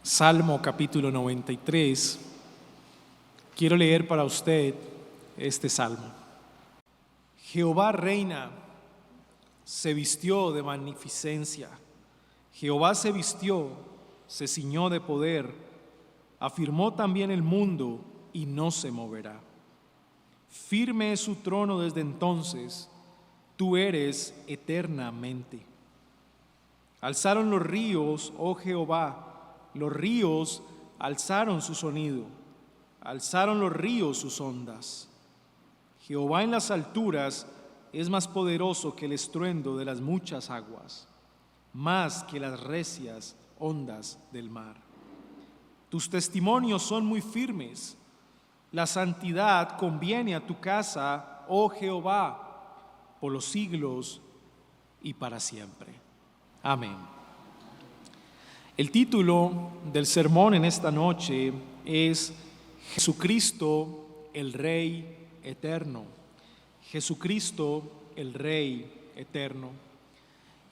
Salmo capítulo 93. Quiero leer para usted este salmo. Jehová reina, se vistió de magnificencia. Jehová se vistió, se ciñó de poder, afirmó también el mundo y no se moverá. Firme es su trono desde entonces, tú eres eternamente. Alzaron los ríos, oh Jehová, los ríos alzaron su sonido, alzaron los ríos sus ondas. Jehová en las alturas es más poderoso que el estruendo de las muchas aguas, más que las recias ondas del mar. Tus testimonios son muy firmes, la santidad conviene a tu casa, oh Jehová, por los siglos y para siempre. Amén. El título del sermón en esta noche es Jesucristo, el Rey eterno. Jesucristo, el Rey eterno.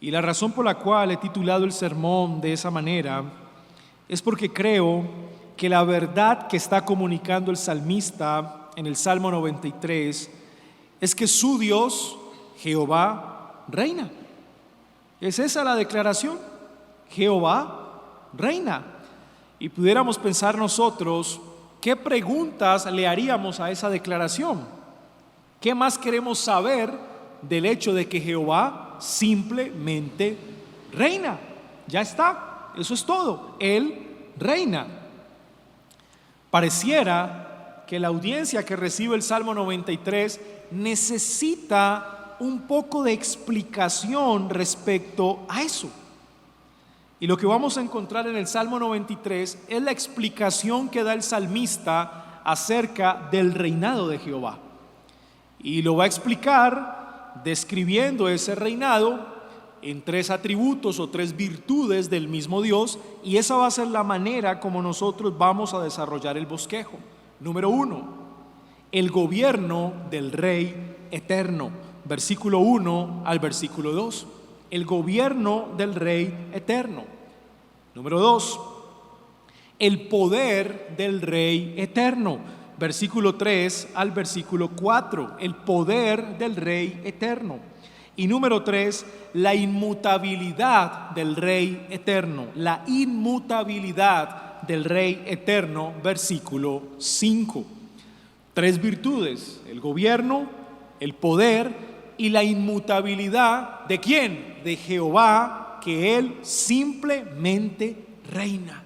Y la razón por la cual he titulado el sermón de esa manera es porque creo que la verdad que está comunicando el salmista en el Salmo 93 es que su Dios, Jehová, reina. Es esa la declaración. Jehová reina. Y pudiéramos pensar nosotros, ¿qué preguntas le haríamos a esa declaración? ¿Qué más queremos saber del hecho de que Jehová simplemente reina? Ya está, eso es todo. Él reina. Pareciera que la audiencia que recibe el Salmo 93 necesita un poco de explicación respecto a eso. Y lo que vamos a encontrar en el Salmo 93 es la explicación que da el salmista acerca del reinado de Jehová. Y lo va a explicar describiendo ese reinado en tres atributos o tres virtudes del mismo Dios, y esa va a ser la manera como nosotros vamos a desarrollar el bosquejo. Número 1, el gobierno del Rey eterno, versículo 1 al versículo 2. El gobierno del Rey eterno. Número 2, el poder del Rey eterno, versículo 3 al versículo 4. El poder del Rey eterno. Y número 3, la inmutabilidad del Rey eterno. La inmutabilidad del Rey eterno, versículo 5. Tres virtudes: el gobierno, el poder y la inmutabilidad. ¿De quién? De Jehová, que Él simplemente reina.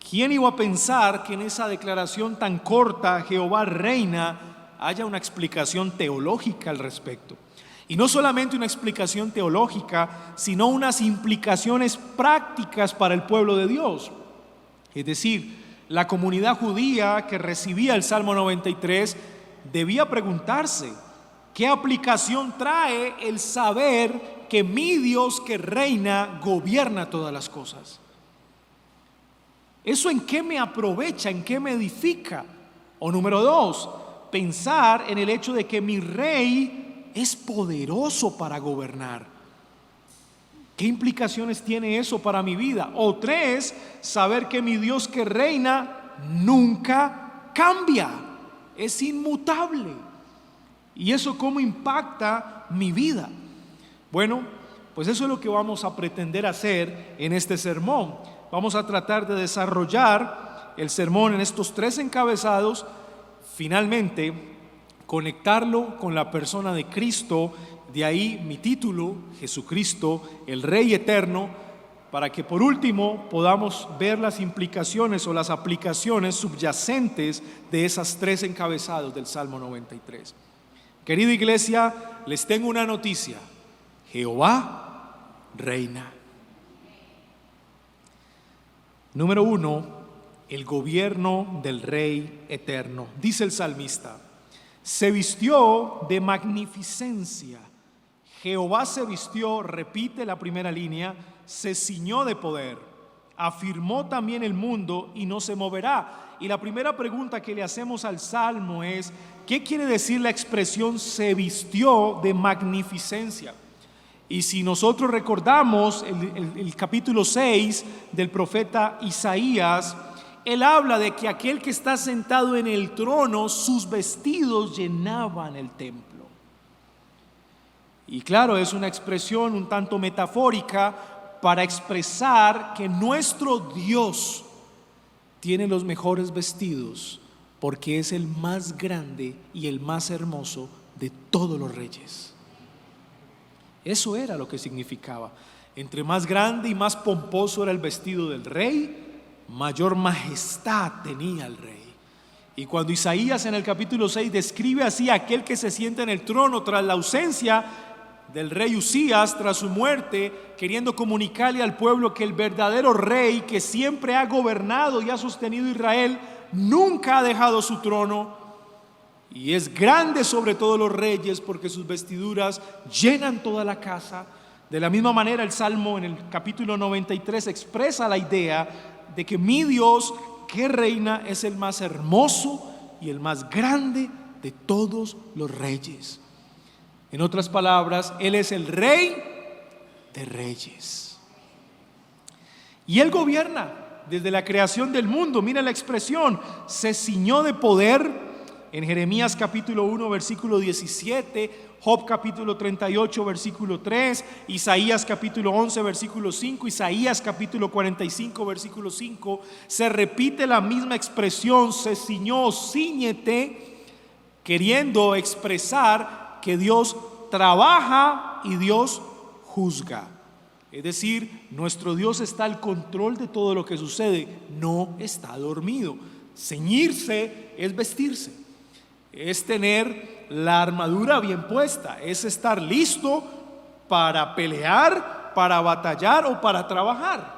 ¿Quién iba a pensar que en esa declaración tan corta, Jehová reina, haya una explicación teológica al respecto? Y no solamente una explicación teológica, sino unas implicaciones prácticas para el pueblo de Dios. Es decir, la comunidad judía que recibía el Salmo 93 debía preguntarse: ¿qué aplicación trae el saber que mi Dios que reina gobierna todas las cosas? ¿Eso en qué me aprovecha, en qué me edifica? O número 2, pensar en el hecho de que mi Rey es poderoso para gobernar. ¿Qué implicaciones tiene eso para mi vida? O 3, saber que mi Dios que reina nunca cambia, es inmutable. ¿Y eso cómo impacta mi vida? Bueno, pues eso es lo que vamos a pretender hacer en este sermón. Vamos a tratar de desarrollar el sermón en estos tres encabezados, finalmente conectarlo con la persona de Cristo. De ahí mi título, Jesucristo, el Rey eterno, para que por último podamos ver las implicaciones o las aplicaciones subyacentes de esas tres encabezados del Salmo 93. Querida iglesia, les tengo una noticia: Jehová reina. Número 1, el gobierno del Rey eterno. Dice el salmista: se vistió de magnificencia. Jehová se vistió, repite la primera línea, se ciñó de poder, afirmó también el mundo y no se moverá. Y la primera pregunta que le hacemos al Salmo es: ¿qué quiere decir la expresión se vistió de magnificencia? Y si nosotros recordamos el capítulo 6 del profeta Isaías, él habla de que aquel que está sentado en el trono, sus vestidos llenaban el templo. Y claro, es una expresión un tanto metafórica para expresar que nuestro Dios tiene los mejores vestidos porque es el más grande y el más hermoso de todos los reyes. Eso era lo que significaba. Entre más grande y más pomposo era el vestido del rey, mayor majestad tenía el rey. Y cuando Isaías en el capítulo 6 describe así a aquel que se sienta en el trono tras la ausencia del rey Usías, tras su muerte, queriendo comunicarle al pueblo que el verdadero rey que siempre ha gobernado y ha sostenido Israel, nunca ha dejado su trono y es grande sobre todos los reyes porque sus vestiduras llenan toda la casa. De la misma manera, el Salmo en el capítulo 93 expresa la idea de que mi Dios que reina es el más hermoso y el más grande de todos los reyes. En otras palabras, Él es el Rey de reyes. Y Él gobierna desde la creación del mundo. Mira la expresión, se ciñó de poder. En Jeremías capítulo 1 versículo 17, Job capítulo 38 versículo 3, Isaías capítulo 11 versículo 5, Isaías capítulo 45 versículo 5, se repite la misma expresión, se ciñó, cíñete, queriendo expresar que Dios trabaja y Dios juzga. Es decir, nuestro Dios está al control de todo lo que sucede, no está dormido. Ceñirse es vestirse. Es tener la armadura bien puesta, es estar listo para pelear, para batallar o para trabajar.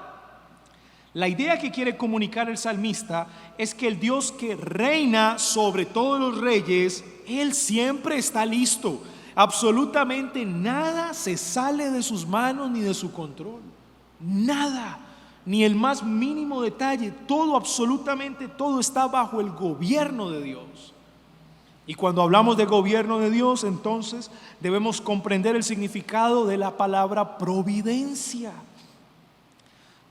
La idea que quiere comunicar el salmista es que el Dios que reina sobre todos los reyes, Él siempre está listo. Absolutamente nada se sale de sus manos ni de su control. Nada, ni el más mínimo detalle, todo, absolutamente todo está bajo el gobierno de Dios. Y cuando hablamos de gobierno de Dios, entonces debemos comprender el significado de la palabra providencia.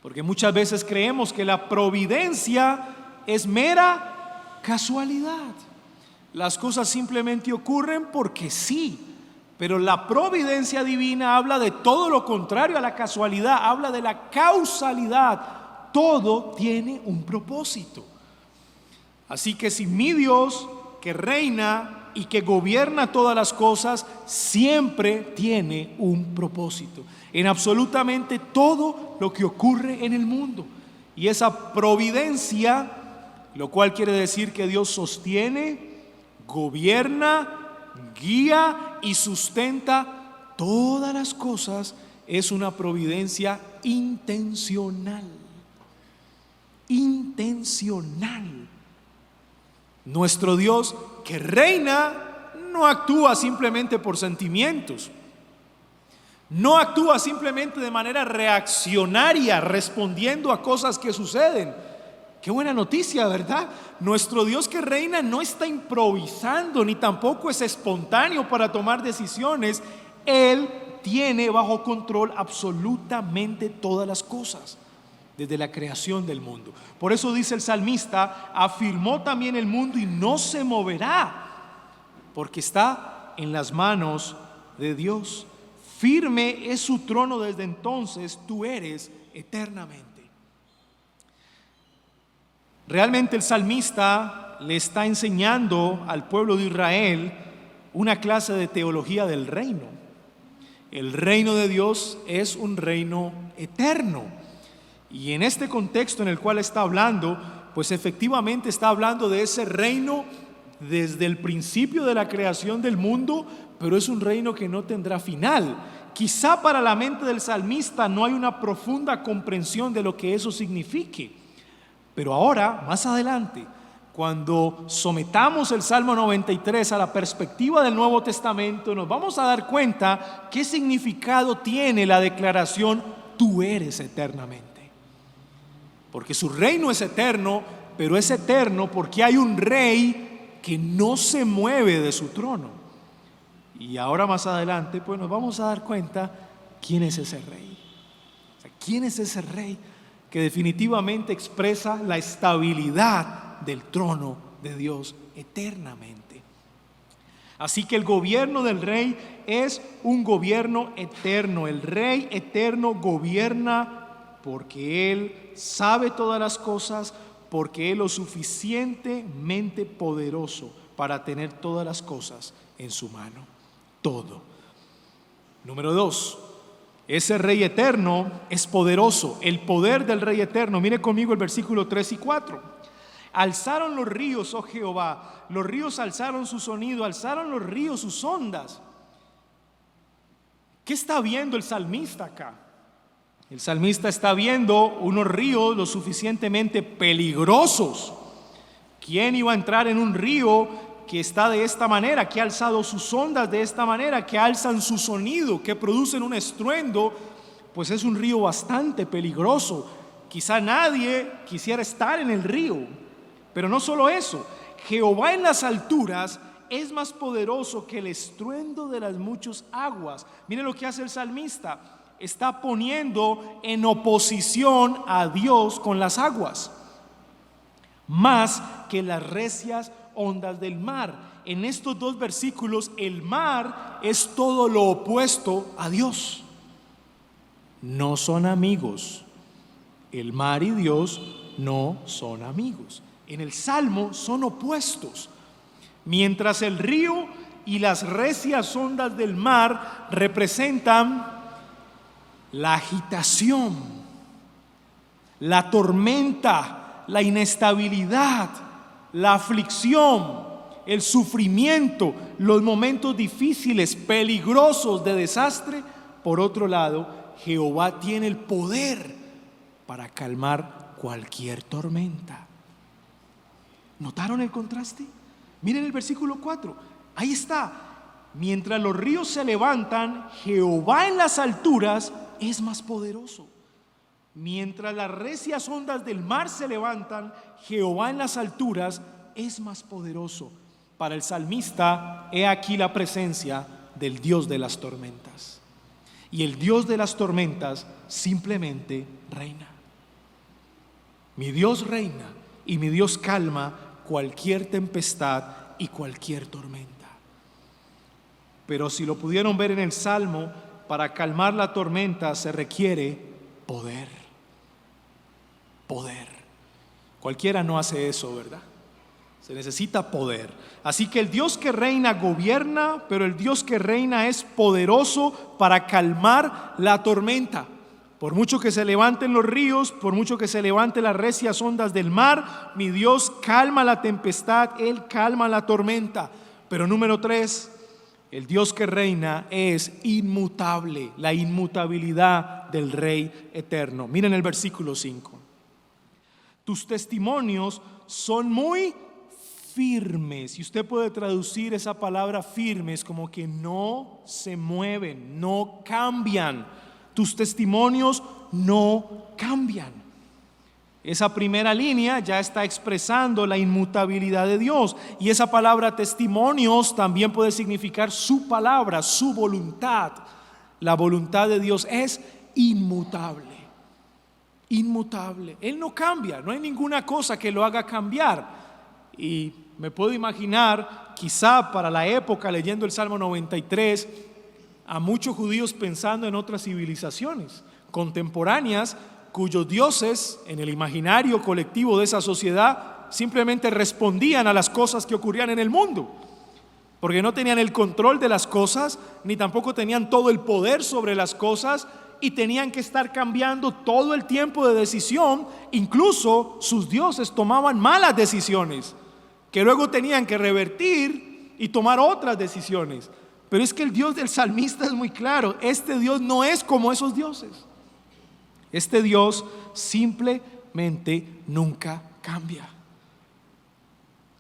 Porque muchas veces creemos que la providencia es mera casualidad. Las cosas simplemente ocurren porque sí. Pero la providencia divina habla de todo lo contrario a la casualidad, habla de la causalidad. Todo tiene un propósito. Así que si mi Dios que reina y que gobierna todas las cosas, siempre tiene un propósito en absolutamente todo lo que ocurre en el mundo. Y esa providencia, lo cual quiere decir que Dios sostiene, gobierna, guía y sustenta todas las cosas, es una providencia intencional. Intencional. Nuestro Dios que reina no actúa simplemente por sentimientos, no actúa simplemente de manera reaccionaria respondiendo a cosas que suceden. Qué buena noticia, ¿verdad? Nuestro Dios que reina no está improvisando ni tampoco es espontáneo para tomar decisiones. Él tiene bajo control absolutamente todas las cosas desde la creación del mundo. Por eso dice el salmista, afirmó también el mundo y no se moverá, porque está en las manos de Dios. Firme es su trono desde entonces, tú eres eternamente. Realmente el salmista le está enseñando al pueblo de Israel una clase de teología del reino. El reino de Dios es un reino eterno. Y en este contexto en el cual está hablando, pues efectivamente está hablando de ese reino desde el principio de la creación del mundo, pero es un reino que no tendrá final. Quizá para la mente del salmista no hay una profunda comprensión de lo que eso signifique. Pero ahora, más adelante, cuando sometamos el Salmo 93 a la perspectiva del Nuevo Testamento, nos vamos a dar cuenta qué significado tiene la declaración, tú eres eternamente. Porque su reino es eterno, pero es eterno porque hay un rey que no se mueve de su trono. Y ahora más adelante, pues nos vamos a dar cuenta ¿quién es ese rey? O sea, ¿quién es ese rey que definitivamente expresa la estabilidad del trono de Dios eternamente? Así que el gobierno del rey es un gobierno eterno. El rey eterno gobierna porque él sabe todas las cosas, porque él es lo suficientemente poderoso para tener todas las cosas en su mano. Todo. Número 2. Ese rey eterno es poderoso. El poder del rey eterno. Mire conmigo el versículo 3 y 4. Alzaron los ríos, oh Jehová, los ríos alzaron su sonido, alzaron los ríos sus ondas. ¿Qué está viendo el salmista acá? El salmista está viendo unos ríos lo suficientemente peligrosos. ¿Quién iba a entrar en un río que está de esta manera, que ha alzado sus ondas de esta manera, que alzan su sonido, que producen un estruendo? Pues es un río bastante peligroso. Quizá nadie quisiera estar en el río. Pero no solo eso, Jehová en las alturas es más poderoso que el estruendo de las muchas aguas. Miren lo que hace el salmista. Está poniendo en oposición a Dios con las aguas, más que las recias ondas del mar. En estos dos versículos, el mar es todo lo opuesto a Dios. No son amigos. El mar y Dios no son amigos. En el Salmo son opuestos. Mientras el río y las recias ondas del mar representan la agitación, la tormenta, la inestabilidad, la aflicción, el sufrimiento, los momentos difíciles, peligrosos de desastre. Por otro lado, Jehová tiene el poder para calmar cualquier tormenta. ¿Notaron el contraste? Miren el versículo 4. Ahí está. Mientras los ríos se levantan, Jehová en las alturas es más poderoso. Mientras las recias ondas del mar se levantan, Jehová en las alturas es más poderoso. Para el salmista, he aquí la presencia del Dios de las tormentas. Y el Dios de las tormentas simplemente reina. Mi Dios reina y mi Dios calma cualquier tempestad y cualquier tormenta. Pero si lo pudieron ver en el Salmo, para calmar la tormenta se requiere poder. Poder. Cualquiera no hace eso, ¿verdad? Se necesita poder. Así que el Dios que reina gobierna, pero el Dios que reina es poderoso para calmar la tormenta. Por mucho que se levanten los ríos, por mucho que se levanten las recias ondas del mar, mi Dios calma la tempestad, Él calma la tormenta. Pero número 3, el Dios que reina es inmutable, la inmutabilidad del Rey eterno. Miren el versículo 5. Tus testimonios son muy firmes. Y usted puede traducir esa palabra firmes como que no se mueven, no cambian. Tus testimonios no cambian. Esa primera línea ya está expresando la inmutabilidad de Dios. Y esa palabra testimonios también puede significar su palabra, su voluntad. La voluntad de Dios es inmutable. Inmutable. Él no cambia, no hay ninguna cosa que lo haga cambiar. Y me puedo imaginar, quizá para la época, leyendo el Salmo 93, a muchos judíos pensando en otras civilizaciones contemporáneas cuyos dioses en el imaginario colectivo de esa sociedad simplemente respondían a las cosas que ocurrían en el mundo, porque no tenían el control de las cosas, ni tampoco tenían todo el poder sobre las cosas, y tenían que estar cambiando todo el tiempo de decisión. Incluso sus dioses tomaban malas decisiones que luego tenían que revertir y tomar otras decisiones. Pero es que el Dios del salmista es muy claro. Este Dios no es como esos dioses. Este Dios simplemente nunca cambia.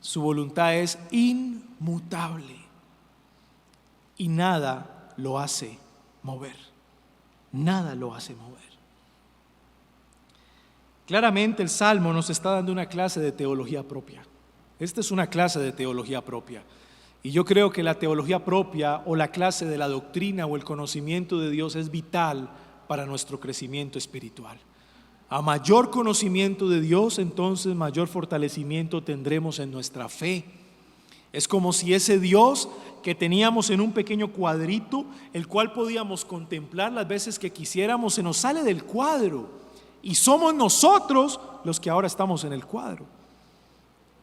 Su voluntad es inmutable y nada lo hace mover. Nada lo hace mover. Claramente el Salmo nos está dando una clase de teología propia. Esta es una clase de teología propia. Y yo creo que la teología propia o la clase de la doctrina o el conocimiento de Dios es vital para nuestro crecimiento espiritual. A mayor conocimiento de Dios, entonces mayor fortalecimiento tendremos en nuestra fe. Es como si ese Dios que teníamos en un pequeño cuadrito, el cual podíamos contemplar las veces que quisiéramos, se nos sale del cuadro y somos nosotros los que ahora estamos en el cuadro,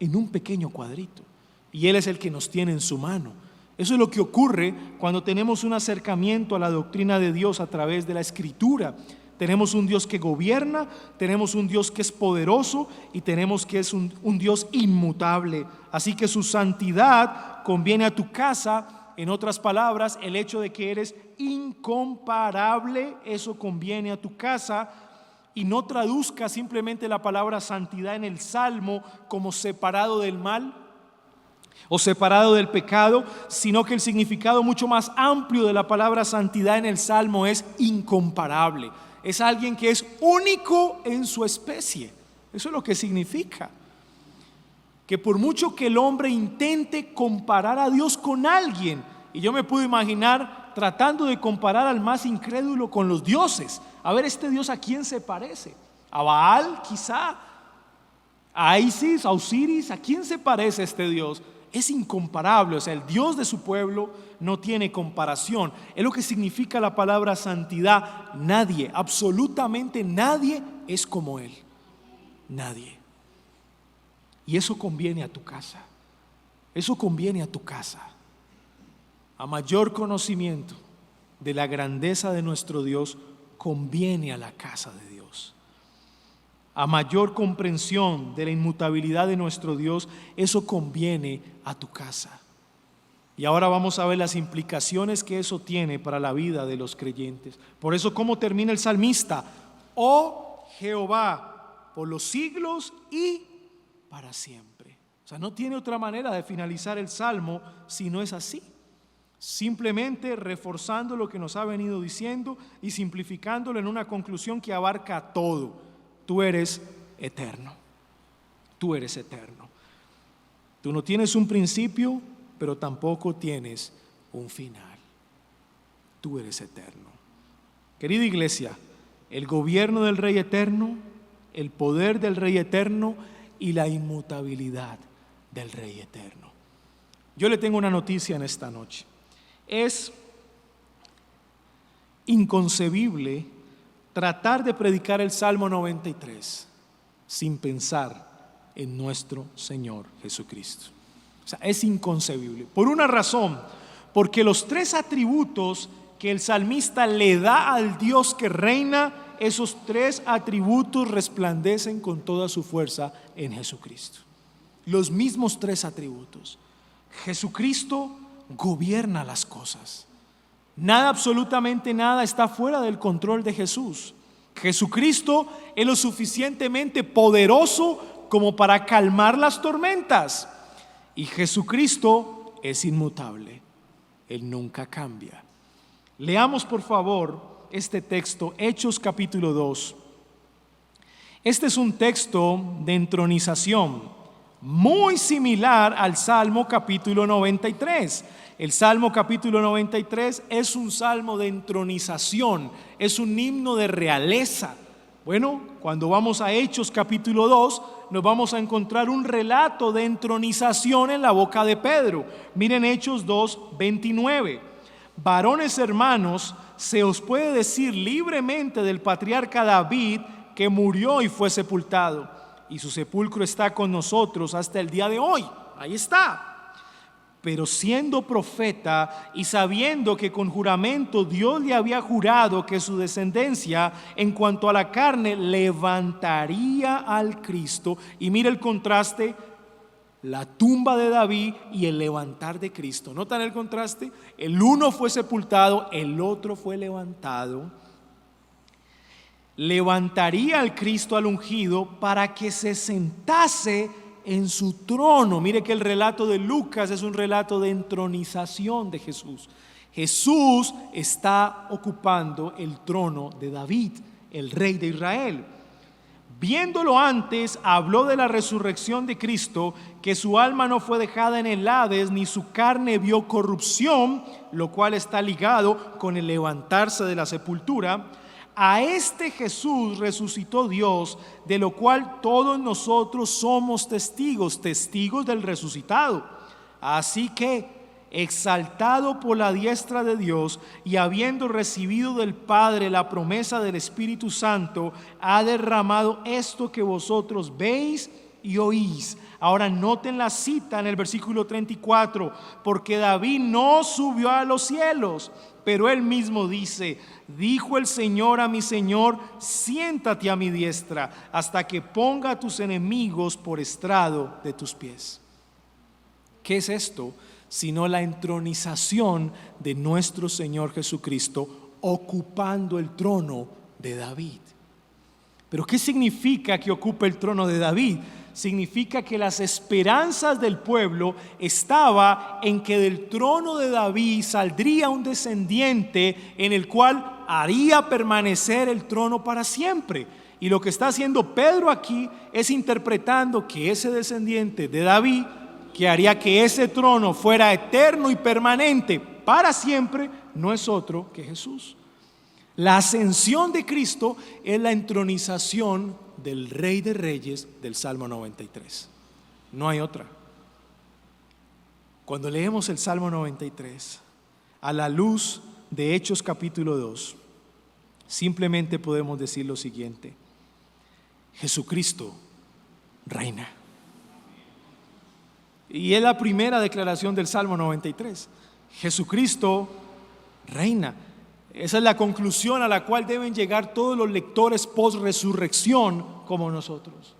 en un pequeño cuadrito, y Él es el que nos tiene en su mano. Eso es lo que ocurre cuando tenemos un acercamiento a la doctrina de Dios a través de la Escritura. Tenemos un Dios que gobierna, tenemos un Dios que es poderoso y tenemos que es un Dios inmutable. Así que su santidad conviene a tu casa. En otras palabras, el hecho de que eres incomparable, eso conviene a tu casa. Y no traduzca simplemente la palabra santidad en el Salmo como separado del mal o separado del pecado, sino que el significado mucho más amplio de la palabra santidad en el Salmo es incomparable. Es alguien que es único en su especie. Eso es lo que significa. Que por mucho que el hombre intente comparar a Dios con alguien, y yo me puedo imaginar tratando de comparar al más incrédulo con los dioses. A ver, este Dios, ¿a quién se parece? ¿A Baal quizá? ¿A Isis, a Osiris? ¿A quién se parece este Dios? Es incomparable, o sea, el Dios de su pueblo no tiene comparación. Es lo que significa la palabra santidad. Nadie, absolutamente nadie es como Él. Nadie. Y eso conviene a tu casa. Eso conviene a tu casa. A mayor conocimiento de la grandeza de nuestro Dios, conviene a la casa de Dios. A mayor comprensión de la inmutabilidad de nuestro Dios, eso conviene a tu casa. Y ahora vamos a ver las implicaciones que eso tiene para la vida de los creyentes. Por eso, ¿cómo termina el salmista? Oh Jehová, por los siglos y para siempre. O sea, no tiene otra manera de finalizar el salmo si no es así. Simplemente reforzando lo que nos ha venido diciendo y simplificándolo en una conclusión que abarca todo. Tú eres eterno. Tú eres eterno. Tú no tienes un principio, pero tampoco tienes un final. Tú eres eterno. Querida iglesia, el gobierno del Rey eterno, el poder del Rey eterno y la inmutabilidad del Rey eterno. Yo le tengo una noticia en esta noche. Es inconcebible tratar de predicar el Salmo 93 sin pensar en nuestro Señor Jesucristo. O sea, es inconcebible. Por una razón, porque los tres atributos que el salmista le da al Dios que reina, esos tres atributos resplandecen con toda su fuerza en Jesucristo. Los mismos tres atributos. Jesucristo gobierna las cosas. Nada, absolutamente nada está fuera del control de Jesús. Jesucristo es lo suficientemente poderoso como para calmar las tormentas. Y Jesucristo es inmutable. Él nunca cambia. Leamos por favor este texto, Hechos capítulo 2. Este es un texto de entronización muy similar al Salmo capítulo 93. El Salmo capítulo 93 es un salmo de entronización, es un himno de realeza. Bueno, cuando vamos a Hechos capítulo 2, nos vamos a encontrar un relato de entronización en la boca de Pedro. Miren Hechos 2:29. Varones hermanos, se os puede decir libremente del patriarca David que murió y fue sepultado, y su sepulcro está con nosotros hasta el día de hoy. Ahí está. Pero siendo profeta y sabiendo que con juramento Dios le había jurado que su descendencia en cuanto a la carne levantaría al Cristo. Y mira el contraste, la tumba de David y el levantar de Cristo. ¿Notan el contraste? El uno fue sepultado, el otro fue levantado. Levantaría al Cristo al ungido para que se sentase en su trono. Mire que el relato de Lucas es un relato de entronización de Jesús. Jesús está ocupando el trono de David, el rey de Israel. Viéndolo antes, habló de la resurrección de Cristo, que su alma no fue dejada en el Hades, ni su carne vio corrupción, lo cual está ligado con el levantarse de la sepultura. A este Jesús resucitó Dios, de lo cual todos nosotros somos testigos del resucitado. Así que, exaltado por la diestra de Dios y habiendo recibido del Padre la promesa del Espíritu Santo, ha derramado esto que vosotros veis y oís. Ahora noten la cita en el versículo 34, porque David no subió a los cielos, pero él mismo dice: dijo el Señor a mi Señor, siéntate a mi diestra, hasta que ponga a tus enemigos por estrado de tus pies. ¿Qué es esto? Sino la entronización de nuestro Señor Jesucristo, ocupando el trono de David. ¿Pero qué significa que ocupe el trono de David? Significa que las esperanzas del pueblo estaba en que del trono de David saldría un descendiente en el cual haría permanecer el trono para siempre. Y lo que está haciendo Pedro aquí es interpretando que ese descendiente de David, que haría que ese trono fuera eterno y permanente para siempre, no es otro que Jesús. La ascensión de Cristo es la entronización del Rey de Reyes del Salmo 93. No hay otra. Cuando leemos el Salmo 93 a la luz de Hechos capítulo 2, simplemente podemos decir lo siguiente: Jesucristo reina. Y es la primera declaración del Salmo 93. Jesucristo reina. Esa es la conclusión a la cual deben llegar todos los lectores post-resurrección como nosotros.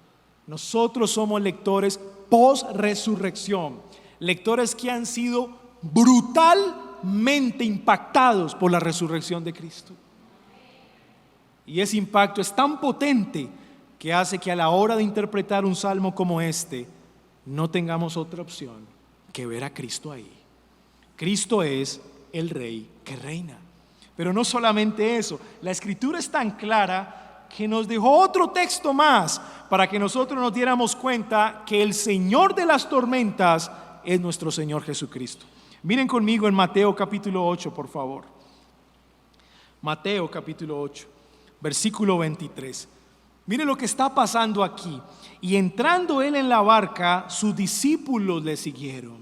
Nosotros somos lectores post-resurrección, lectores que han sido brutalmente impactados por la resurrección de Cristo. Y ese impacto es tan potente que hace que a la hora de interpretar un salmo como este, no tengamos otra opción que ver a Cristo ahí. Cristo es el Rey que reina. Pero no solamente eso, la Escritura es tan clara que nos dejó otro texto más para que nosotros nos diéramos cuenta que el Señor de las tormentas es nuestro Señor Jesucristo. Miren conmigo en Mateo capítulo 8, por favor. Mateo capítulo 8, versículo 23. Miren lo que está pasando aquí. Y entrando él en la barca, sus discípulos le siguieron.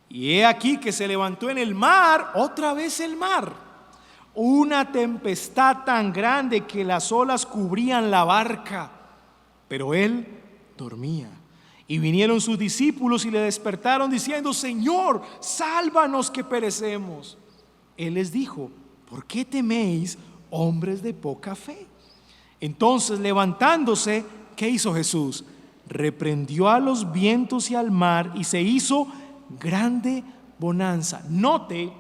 Y he aquí que se levantó en el mar, otra vez el mar, una tempestad tan grande que las olas cubrían la barca, pero él dormía. Y vinieron sus discípulos y le despertaron diciendo: Señor, sálvanos que perecemos. Él les dijo: ¿por qué teméis, hombres de poca fe? Entonces, levantándose, ¿qué hizo Jesús? Reprendió a los vientos y al mar y se hizo grande bonanza. Note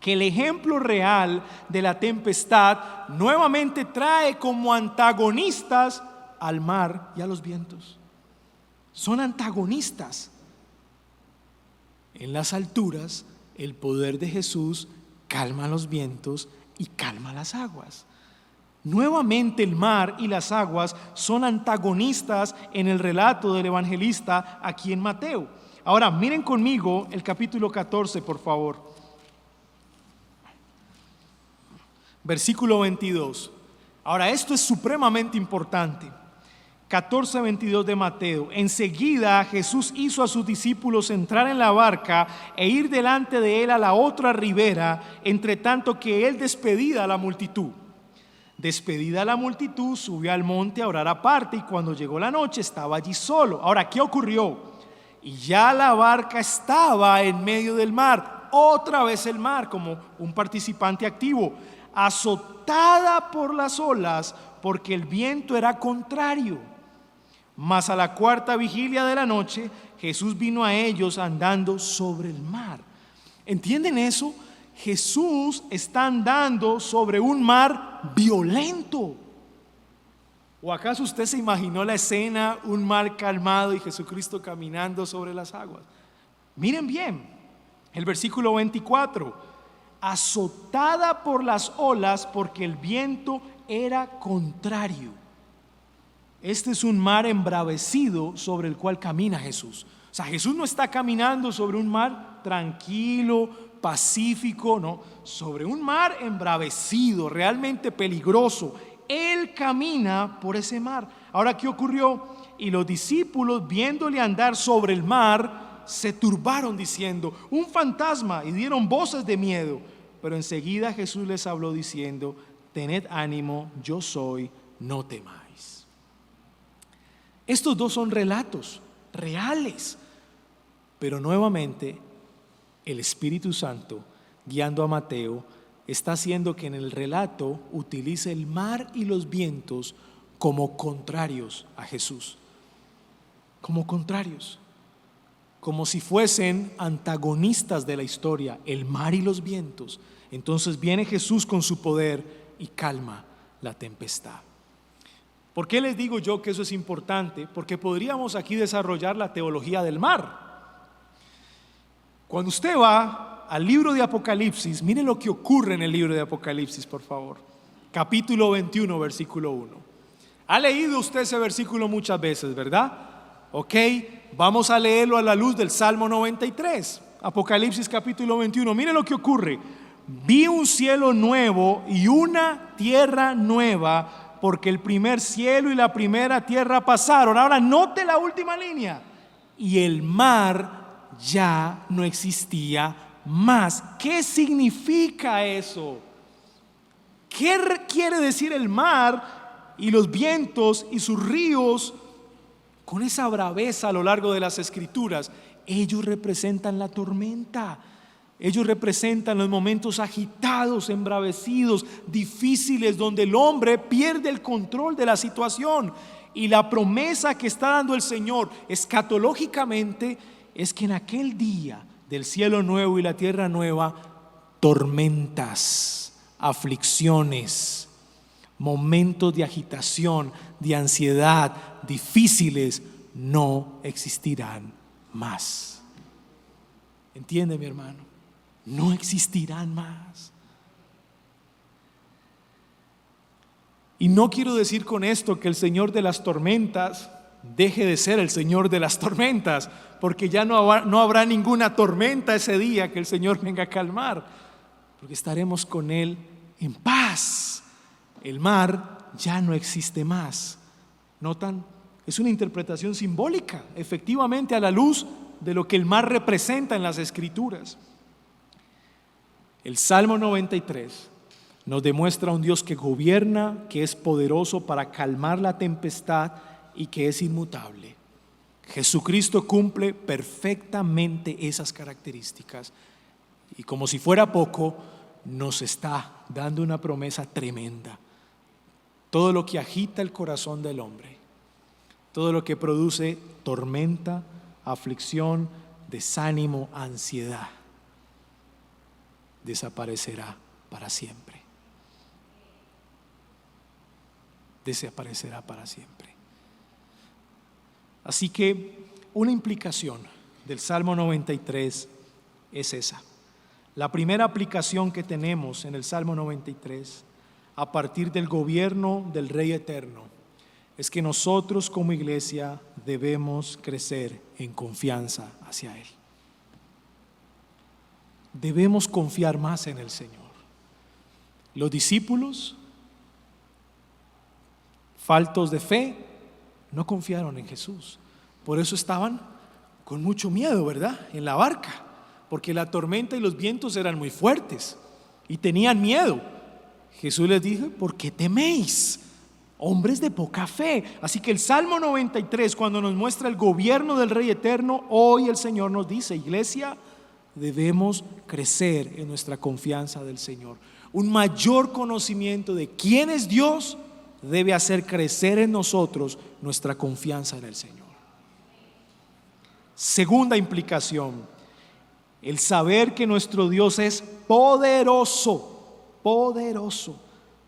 que el ejemplo real de la tempestad nuevamente trae como antagonistas al mar y a los vientos. Son antagonistas. En las alturas, el poder de Jesús calma los vientos y calma las aguas. Nuevamente el mar y las aguas son antagonistas en el relato del evangelista aquí en Mateo. Ahora miren conmigo el capítulo 14, por favor. Versículo 22. Ahora esto es supremamente importante. 14:22 de Mateo. Enseguida Jesús hizo a sus discípulos entrar en la barca e ir delante de él a la otra ribera, entre tanto que él despedía a la multitud. Despedida la multitud, subió al monte a orar aparte, y cuando llegó la noche estaba allí solo. Ahora, ¿qué ocurrió? Y ya la barca estaba en medio del mar, otra vez el mar, como un participante activo, azotada por las olas, porque el viento era contrario. Mas a la cuarta vigilia de la noche, Jesús vino a ellos andando sobre el mar. ¿Entienden eso? Jesús está andando sobre un mar violento. ¿O acaso usted se imaginó la escena, un mar calmado y Jesucristo caminando sobre las aguas? Miren bien, el versículo 24. Azotada por las olas porque el viento era contrario. Este es un mar embravecido sobre el cual camina Jesús. O sea, Jesús no está caminando sobre un mar tranquilo, pacífico, no, sobre un mar embravecido, realmente peligroso. Él camina por ese mar. Ahora, ¿qué ocurrió? Y los discípulos, viéndole andar sobre el mar, se turbaron diciendo: un fantasma, y dieron voces de miedo. Pero enseguida Jesús les habló diciendo: tened ánimo, yo soy, no temáis. Estos dos son relatos reales, pero nuevamente el Espíritu Santo, guiando a Mateo, está haciendo que en el relato utilice el mar y los vientos como contrarios a Jesús, como contrarios, como si fuesen antagonistas de la historia, el mar y los vientos. Entonces viene Jesús con su poder y calma la tempestad. ¿Por qué les digo yo que eso es importante? Porque podríamos aquí desarrollar la teología del mar. Cuando usted va al libro de Apocalipsis, mire lo que ocurre en el libro de Apocalipsis, por favor. Capítulo 21, versículo 1. Ha leído usted ese versículo muchas veces, ¿verdad? Ok, vamos a leerlo a la luz del Salmo 93. Apocalipsis capítulo 21. Mire lo que ocurre. Vi un cielo nuevo y una tierra nueva, porque el primer cielo y la primera tierra pasaron. Ahora note la última línea. Y el mar ya no existía más. ¿Qué significa eso? ¿Qué quiere decir el mar y los vientos y sus ríos con esa braveza a lo largo de las Escrituras? Ellos representan la tormenta. Ellos representan los momentos agitados, embravecidos, difíciles, donde el hombre pierde el control de la situación. Y la promesa que está dando el Señor escatológicamente es que en aquel día del cielo nuevo y la tierra nueva, tormentas, aflicciones, momentos de agitación, de ansiedad, difíciles, no existirán más. ¿Entiende, mi hermano? No existirán más. Y no quiero decir con esto que el Señor de las tormentas deje de ser el Señor de las tormentas, porque ya no habrá ninguna tormenta ese día que el Señor venga a calmar, porque estaremos con Él en paz. El mar ya no existe más. ¿Notan? Es una interpretación simbólica, efectivamente, a la luz de lo que el mar representa en las Escrituras. El Salmo 93 nos demuestra un Dios que gobierna, que es poderoso para calmar la tempestad y que es inmutable. Jesucristo cumple perfectamente esas características y, como si fuera poco, nos está dando una promesa tremenda. Todo lo que agita el corazón del hombre, todo lo que produce tormenta, aflicción, desánimo, ansiedad, desaparecerá para siempre. Desaparecerá para siempre. Así que una implicación del Salmo 93 es esa. La primera aplicación que tenemos en el Salmo 93, a partir del gobierno del Rey Eterno, es que nosotros como iglesia debemos crecer en confianza hacia Él. Debemos confiar más en el Señor. Los discípulos, faltos de fe, no confiaron en Jesús. Por eso estaban con mucho miedo, ¿verdad? En la barca, porque la tormenta y los vientos eran muy fuertes y tenían miedo. Jesús les dijo: ¿por qué teméis, hombres de poca fe? Así que el Salmo 93, cuando nos muestra el gobierno del Rey Eterno, hoy el Señor nos dice: iglesia, debemos crecer en nuestra confianza del Señor. Un mayor conocimiento de quién es Dios debe hacer crecer en nosotros nuestra confianza en el Señor. Segunda implicación, el saber que nuestro Dios es poderoso,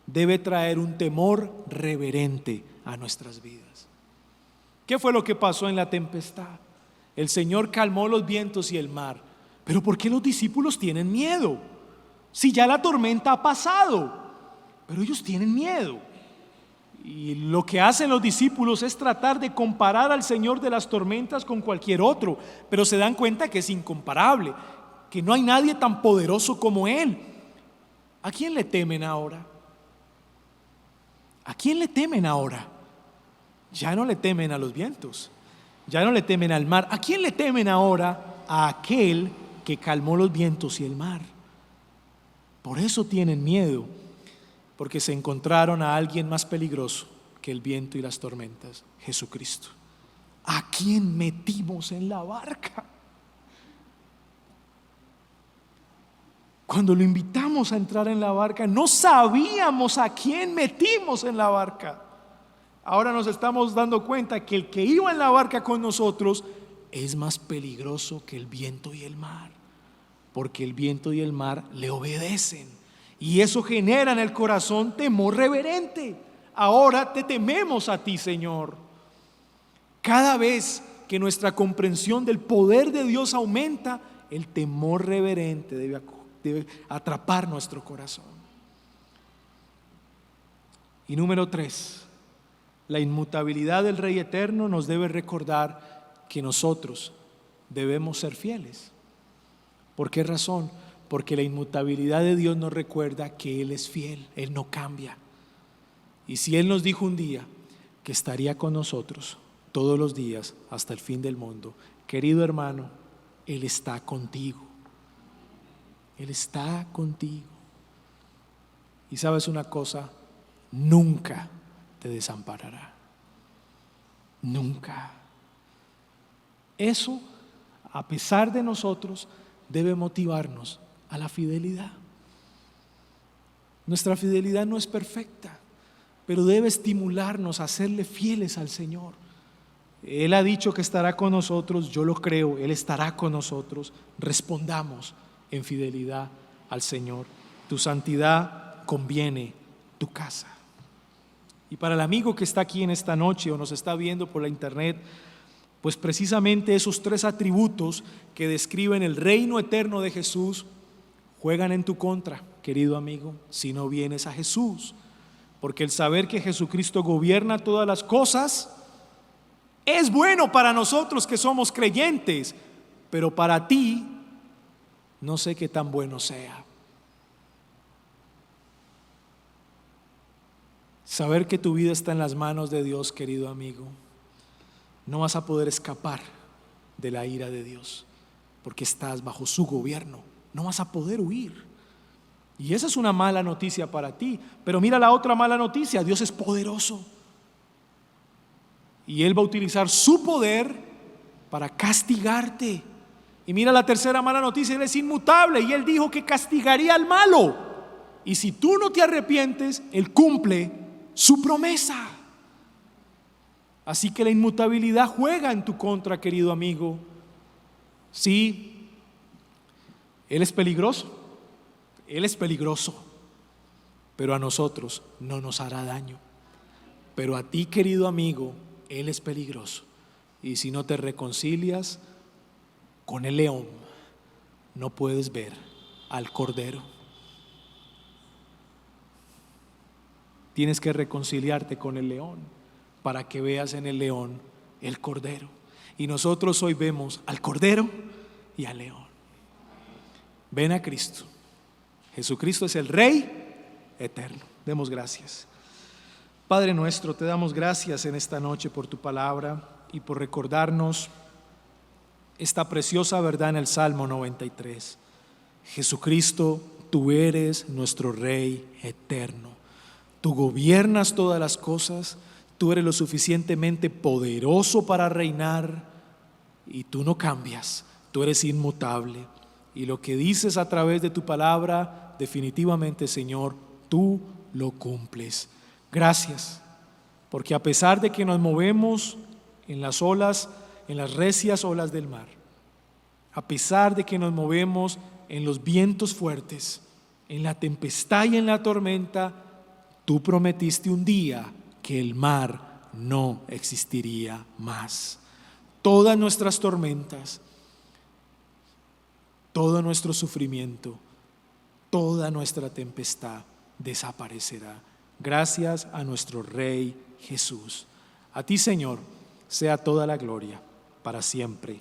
debe traer un temor reverente a nuestras vidas. ¿Qué fue lo que pasó en la tempestad? El Señor calmó los vientos y el mar. Pero ¿por qué los discípulos tienen miedo? Si ya la tormenta ha pasado, pero ellos tienen miedo. Y lo que hacen los discípulos es tratar de comparar al Señor de las tormentas con cualquier otro, pero se dan cuenta que es incomparable, que no hay nadie tan poderoso como Él. ¿A quién le temen ahora? ¿A quién le temen ahora? Ya no le temen a los vientos, ya no le temen al mar. ¿A quién le temen ahora? A aquel que calmó los vientos y el mar. Por eso tienen miedo, porque se encontraron a alguien más peligroso que el viento y las tormentas, Jesucristo. ¿A quién metimos en la barca? Cuando lo invitamos a entrar en la barca, no sabíamos a quién metimos en la barca. Ahora nos estamos dando cuenta que el que iba en la barca con nosotros es más peligroso que el viento y el mar, porque el viento y el mar le obedecen. Y eso genera en el corazón temor reverente. Ahora te tememos a ti, Señor. Cada vez que nuestra comprensión del poder de Dios aumenta, el temor reverente debe atrapar nuestro corazón. Y número 3, la inmutabilidad del Rey Eterno nos debe recordar que nosotros debemos ser fieles. ¿Por qué razón? Porque la inmutabilidad de Dios nos recuerda que Él es fiel, Él no cambia. Y si Él nos dijo un día que estaría con nosotros todos los días hasta el fin del mundo, querido hermano, Él está contigo. Él está contigo. Y sabes una cosa, nunca te desamparará. Nunca. Eso, a pesar de nosotros, debe motivarnos a la fidelidad. Nuestra fidelidad no es perfecta, pero debe estimularnos a serle fieles al Señor. Él ha dicho que estará con nosotros, yo lo creo, Él estará con nosotros. Respondamos en fidelidad al Señor. Tu santidad conviene tu casa. Y para el amigo que está aquí en esta noche o nos está viendo por la internet, pues precisamente esos 3 atributos que describen el reino eterno de Jesús juegan en tu contra, querido amigo, si no vienes a Jesús. Porque el saber que Jesucristo gobierna todas las cosas es bueno para nosotros que somos creyentes, pero para ti no sé qué tan bueno sea. Saber que tu vida está en las manos de Dios, querido amigo, no vas a poder escapar de la ira de Dios, porque estás bajo su gobierno, no vas a poder huir. Y esa es una mala noticia para ti, pero mira la otra mala noticia: Dios es poderoso y Él va a utilizar su poder para castigarte. Y mira la tercera mala noticia: Él es inmutable y Él dijo que castigaría al malo, y si tú no te arrepientes, Él cumple su promesa. Así que la inmutabilidad juega en tu contra, querido amigo. Sí, Él es peligroso, pero a nosotros no nos hará daño. Pero a ti, querido amigo, Él es peligroso. Y si no te reconcilias con el león, no puedes ver al cordero. Tienes que reconciliarte con el león para que veas en el león el cordero. Y nosotros hoy vemos al cordero y al león. Ven a Cristo. Jesucristo es el Rey eterno. Demos gracias. Padre nuestro, te damos gracias en esta noche por tu palabra y por recordarnos esta preciosa verdad en el Salmo 93. Jesucristo, tú eres nuestro Rey eterno. Tú gobiernas todas las cosas, tú eres lo suficientemente poderoso para reinar y tú no cambias, tú eres inmutable. Y lo que dices a través de tu palabra, definitivamente, Señor, tú lo cumples. Gracias, porque a pesar de que nos movemos en las olas, en las recias olas del mar, a pesar de que nos movemos en los vientos fuertes, en la tempestad y en la tormenta, tú prometiste un día que el mar no existiría más. Todas nuestras tormentas, todo nuestro sufrimiento, toda nuestra tempestad desaparecerá. Gracias a nuestro Rey Jesús. A ti, Señor, sea toda la gloria para siempre.